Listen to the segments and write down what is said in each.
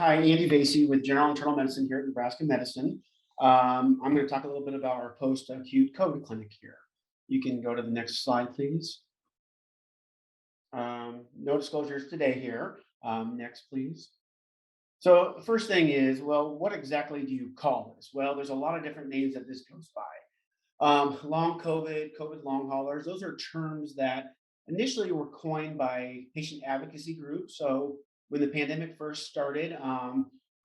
Hi, Andy Vasey with General Internal Medicine here at Nebraska Medicine. I'm going to talk a little bit about our post-acute COVID clinic here. You can go to the next slide, please. No disclosures today here. Next, please. So the first thing is, well, what exactly do you call this? Well, there's a lot of different names that this goes by. Long COVID, COVID long haulers, those are terms that initially were coined by patient advocacy groups. So when the pandemic first started,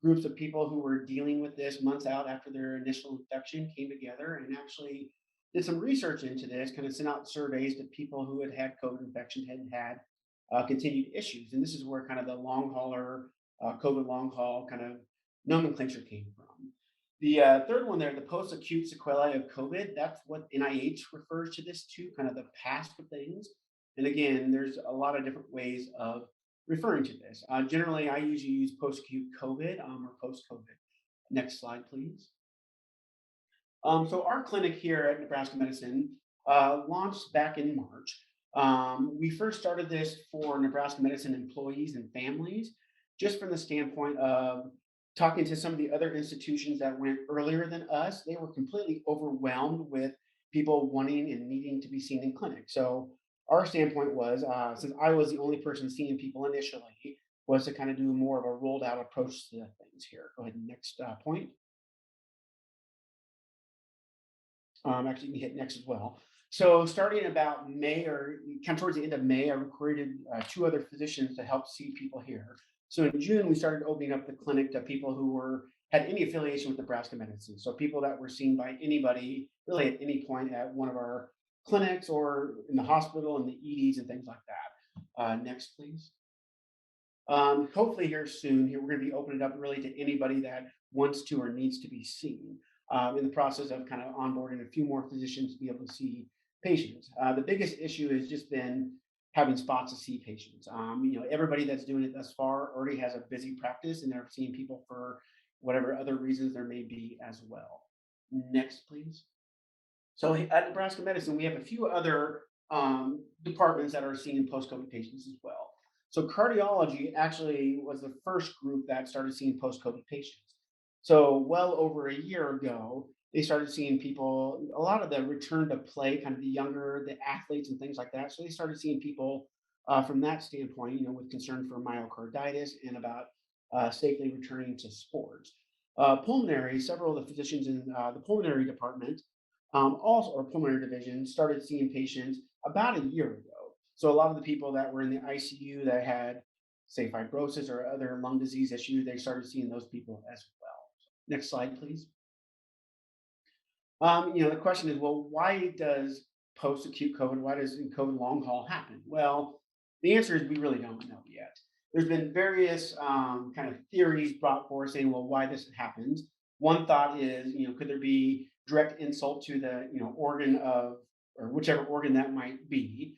groups of people who were dealing with this months out after their initial infection came together and actually did some research into this, kind of sent out surveys to people who had had COVID infection, hadn't had continued issues. And this is where kind of the long hauler, COVID long haul kind of nomenclature came from. The third one there, the post-acute sequelae of COVID, that's what NIH refers to this to, kind of the past of things. And again, there's a lot of different ways of referring to this. Generally, I usually use post-acute COVID or post-COVID. Next slide, please. So our clinic here at Nebraska Medicine launched back in March. We first started this for Nebraska Medicine employees and families, just from the standpoint of talking to some of the other institutions that went earlier than us. They were completely overwhelmed with people wanting and needing to be seen in clinic. So our standpoint was, since I was the only person seeing people initially, was to kind of do more of a rolled out approach to things here. Go ahead, next point. Actually, you can hit next as well. So starting about May or kind of towards the end of May, I recruited two other physicians to help see people here. So in June, we started opening up the clinic to people who had any affiliation with Nebraska Medicine. So people that were seen by anybody really at any point at one of our clinics or in the hospital and the EDs and things like that. Next, please. Hopefully here soon, here we're going to be opening it up really to anybody that wants to or needs to be seen. In the process of kind of onboarding a few more physicians to be able to see patients. The biggest issue has just been having spots to see patients. Everybody that's doing it thus far already has a busy practice and they're seeing people for whatever other reasons there may be as well. Next, please. So at Nebraska Medicine, we have a few other departments that are seeing post-COVID patients as well. So cardiology actually was the first group that started seeing post-COVID patients. So well over a year ago, they started seeing people, a lot of the return to play, kind of the younger, the athletes and things like that. So they started seeing people from that standpoint, with concern for myocarditis and about safely returning to sports. Pulmonary, several of the physicians in the pulmonary department, also or pulmonary division, started seeing patients about a year ago. So a lot of the people that were in the ICU that had, say, fibrosis or other lung disease issues, they started seeing those people as well. Next slide, please. The question is, well, why does post-acute COVID, why does COVID long haul happen? Well, the answer is we really don't know yet. There's been various kind of theories brought forth saying, well, why this happens. One thought is, could there be direct insult to the, organ of, or whichever organ that might be.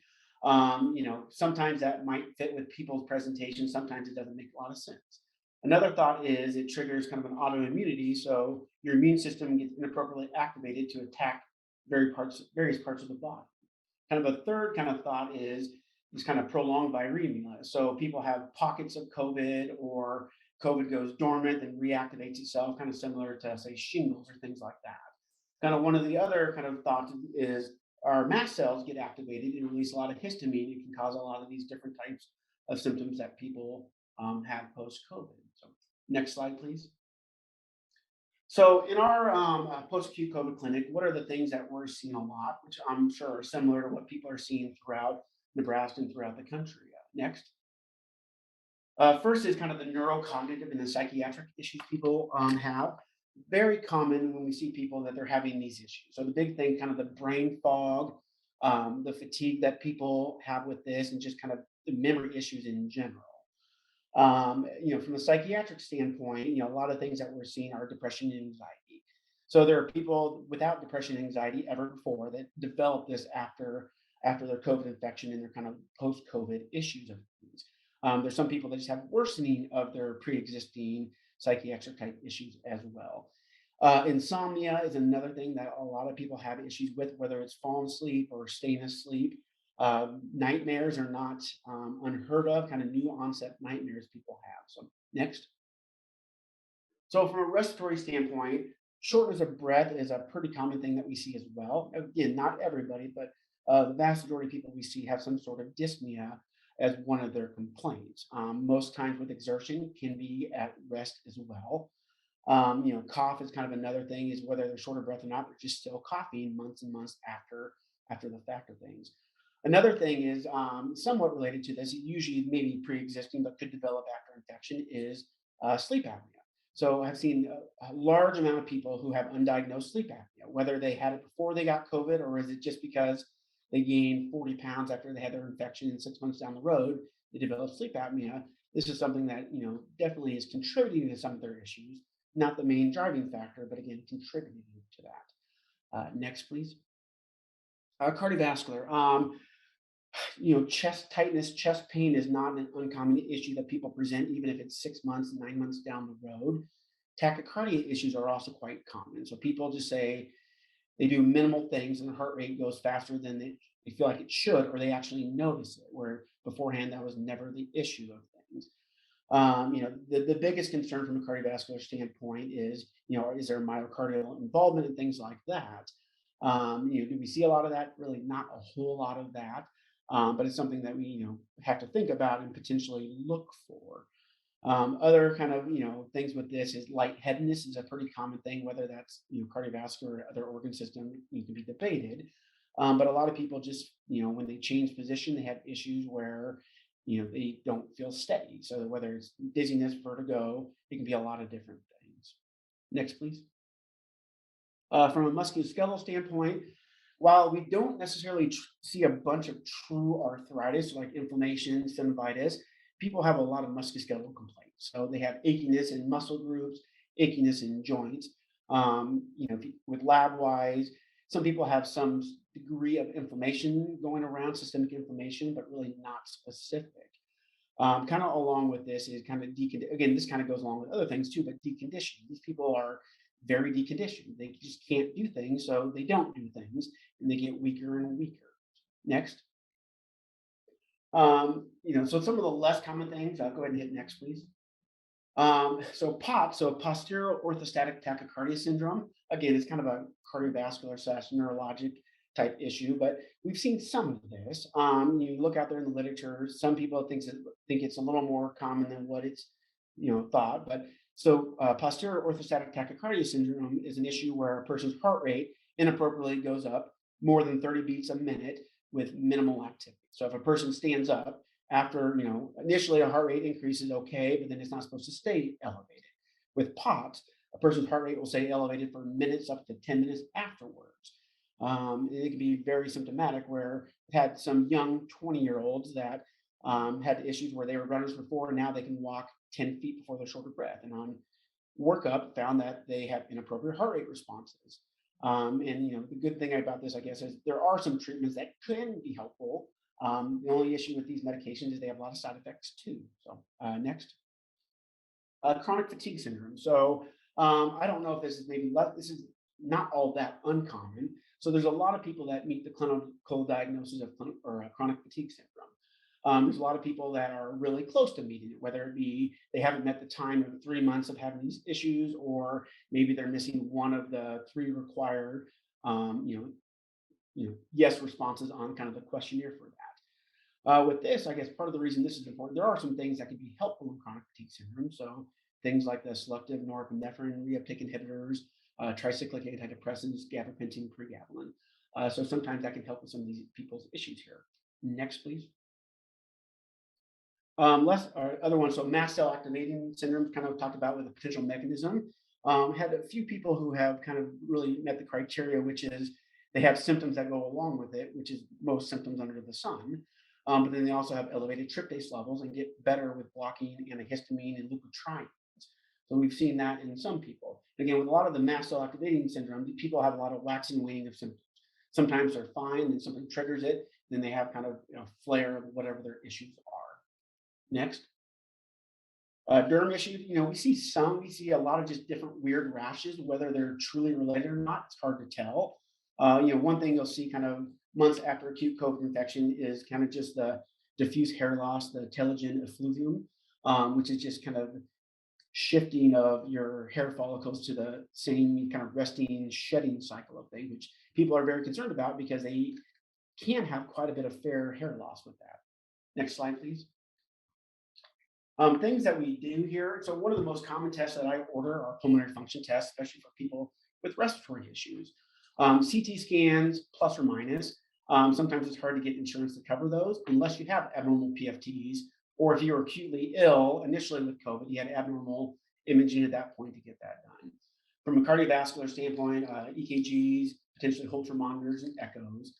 Sometimes that might fit with people's presentation. Sometimes it doesn't make a lot of sense. Another thought is it triggers kind of an autoimmunity, so your immune system gets inappropriately activated to attack various parts of the body. Kind of a third kind of thought is this kind of prolonged viremia. So people have pockets of COVID, or COVID goes dormant and reactivates itself, kind of similar to, say, shingles or things like that. Kind of one of the other kind of thoughts is our mast cells get activated and release a lot of histamine. It can cause a lot of these different types of symptoms that people have post-COVID. So next slide, please. So in our post-acute COVID clinic, what are the things that we're seeing a lot, which I'm sure are similar to what people are seeing throughout Nebraska and throughout the country? Next. First is kind of the neurocognitive and the psychiatric issues people have. Very common when we see people that they're having these issues. So the big thing, kind of the brain fog, the fatigue that people have with this, and just kind of the memory issues in general. From a psychiatric standpoint, a lot of things that we're seeing are depression and anxiety. So there are people without depression and anxiety ever before that develop this after their COVID infection and their kind of post-COVID issues of things. There's some people that just have worsening of their pre-existing psychiatric type issues as well. Insomnia is another thing that a lot of people have issues with, whether it's falling asleep or staying asleep. Nightmares are not unheard of, kind of new onset nightmares people have. So next. So from a respiratory standpoint, shortness of breath is a pretty common thing that we see as well. Again, not everybody, but the vast majority of people we see have some sort of dyspnea as one of their complaints. Most times with exertion can be at rest as well. Cough is kind of another thing, is whether they're short of breath or not, they're just still coughing months and months after the fact of things. Another thing is somewhat related to this, usually maybe pre-existing but could develop after infection, is sleep apnea. So I've seen a large amount of people who have undiagnosed sleep apnea, whether they had it before they got COVID, or is it just because they gained 40 pounds after they had their infection and 6 months down the road, they developed sleep apnea. This is something that, definitely is contributing to some of their issues, not the main driving factor, but again, contributing to that. Next, please. Cardiovascular. Chest tightness, chest pain is not an uncommon issue that people present, even if it's 6 months, 9 months down the road. Tachycardia issues are also quite common. So people just say they do minimal things and the heart rate goes faster than they feel like it should, or they actually notice it, where beforehand that was never the issue of things. The biggest concern from a cardiovascular standpoint is, is there myocardial involvement and things like that? Do we see a lot of that? Really, not a whole lot of that, but it's something that we, have to think about and potentially look for. Other kind of things with this is lightheadedness is a pretty common thing, whether that's cardiovascular or other organ system, can be debated. But a lot of people just when they change position, they have issues where they don't feel steady. So whether it's dizziness, vertigo, it can be a lot of different things. Next, please. From a musculoskeletal standpoint, while we don't necessarily see a bunch of true arthritis like inflammation, synovitis, people have a lot of musculoskeletal complaints. So they have achiness in muscle groups, achiness in joints. With lab wise, some people have some degree of inflammation going around, systemic inflammation, but really not specific. Kind of along with this is kind of again, this kind of goes along with other things too, but deconditioning. These people are very deconditioned. They just can't do things, so they don't do things, and they get weaker and weaker. Next. So some of the less common things, I'll go ahead and hit next, please. So POTS, so posterior orthostatic tachycardia syndrome. Again, it's kind of a cardiovascular slash neurologic type issue, but we've seen some of this. You look out there in the literature, some people think it's a little more common than what it's thought. But so posterior orthostatic tachycardia syndrome is an issue where a person's heart rate inappropriately goes up more than 30 beats a minute with minimal activity. So if a person stands up after, initially a heart rate increase is okay, but then it's not supposed to stay elevated. With POTS, a person's heart rate will stay elevated for minutes up to 10 minutes afterwards. It can be very symptomatic, where I've had some young 20-year-olds that had issues where they were runners before, and now they can walk 10 feet before they're short of breath. And on workup, found that they have inappropriate heart rate responses. And the good thing about this, I guess, is there are some treatments that can be helpful. The only issue with these medications is they have a lot of side effects too. So next, chronic fatigue syndrome. So I don't know if this is this is not all that uncommon. So there's a lot of people that meet the clinical diagnosis of chronic fatigue syndrome. There's a lot of people that are really close to meeting it, whether it be they haven't met the time of 3 months of having these issues, or maybe they're missing one of the three required, yes responses on kind of the questionnaire for that. With this, I guess part of the reason this is important, there are some things that can be helpful in chronic fatigue syndrome. So things like the selective norepinephrine reuptake inhibitors, tricyclic antidepressants, gabapentin, pregabalin. So sometimes that can help with some of these people's issues here. Next, please. Less other ones. So mast cell activating syndrome, kind of talked about with a potential mechanism. Had a few people who have kind of really met the criteria, which is they have symptoms that go along with it, which is most symptoms under the sun. But then they also have elevated tryptase levels and get better with blocking antihistamine and leukotrienes. So we've seen that in some people. Again, with a lot of the mast cell activating syndrome, people have a lot of wax and waning of symptoms. Sometimes they're fine, and something triggers it, then they have kind of flare of whatever their issues are. Next. Derm issues, we see a lot of just different weird rashes, whether they're truly related or not, it's hard to tell. One thing you'll see kind of months after acute COVID infection is kind of just the diffuse hair loss, the telogen effluvium, which is just kind of shifting of your hair follicles to the same kind of resting shedding cycle of things, which people are very concerned about because they can have quite a bit of fair hair loss with that. Next slide, please. Things that we do here. So one of the most common tests that I order are pulmonary function tests, especially for people with respiratory issues. CT scans, plus or minus. Sometimes it's hard to get insurance to cover those unless you have abnormal PFTs, or if you're acutely ill initially with COVID, you had abnormal imaging at that point to get that done. From a cardiovascular standpoint, EKGs, potentially Holter monitors and echoes.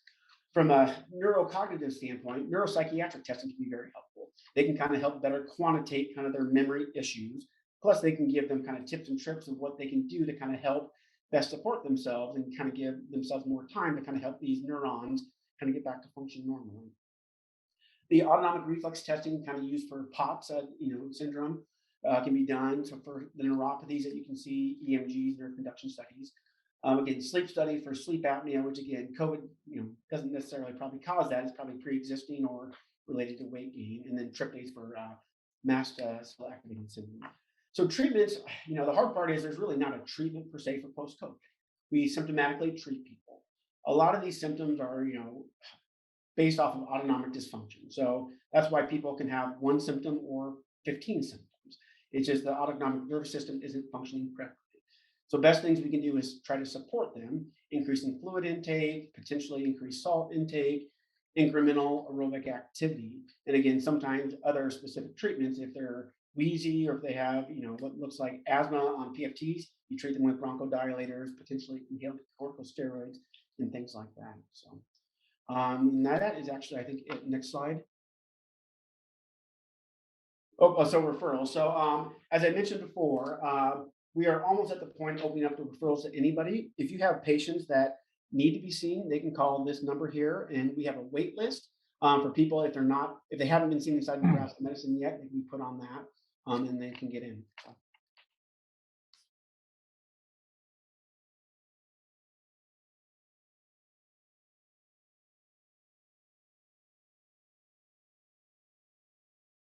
From a neurocognitive standpoint, neuropsychiatric testing can be very helpful. They can kind of help better quantitate kind of their memory issues. Plus, they can give them kind of tips and tricks of what they can do to kind of help best support themselves and kind of give themselves more time to kind of help these neurons kind of get back to function normally. The autonomic reflex testing kind of used for POTS, syndrome, can be done. So for the neuropathies that you can see, EMGs, nerve conduction studies. Again, sleep study for sleep apnea, which again, COVID, doesn't necessarily probably cause that. It's probably pre-existing or related to weight gain. And then tryptase for mast cell activating syndrome. So treatments, the hard part is there's really not a treatment per se for post-COVID. We symptomatically treat people. A lot of these symptoms are, based off of autonomic dysfunction. So that's why people can have one symptom or 15 symptoms. It's just the autonomic nervous system isn't functioning correctly. So best things we can do is try to support them, increasing fluid intake, potentially increase salt intake, incremental aerobic activity. And again, sometimes other specific treatments, if they're wheezy or if they have, what looks like asthma on PFTs, you treat them with bronchodilators, potentially inhaled corticosteroids and things like that. So now that is actually, I think, it. Next slide. So referrals. So as I mentioned before, we are almost at the point of opening up the referrals to anybody. If you have patients that need to be seen, they can call this number here, and we have a wait list for people if they haven't been seen inside Nebraska Medicine yet. They can be put on that, and they can get in. So.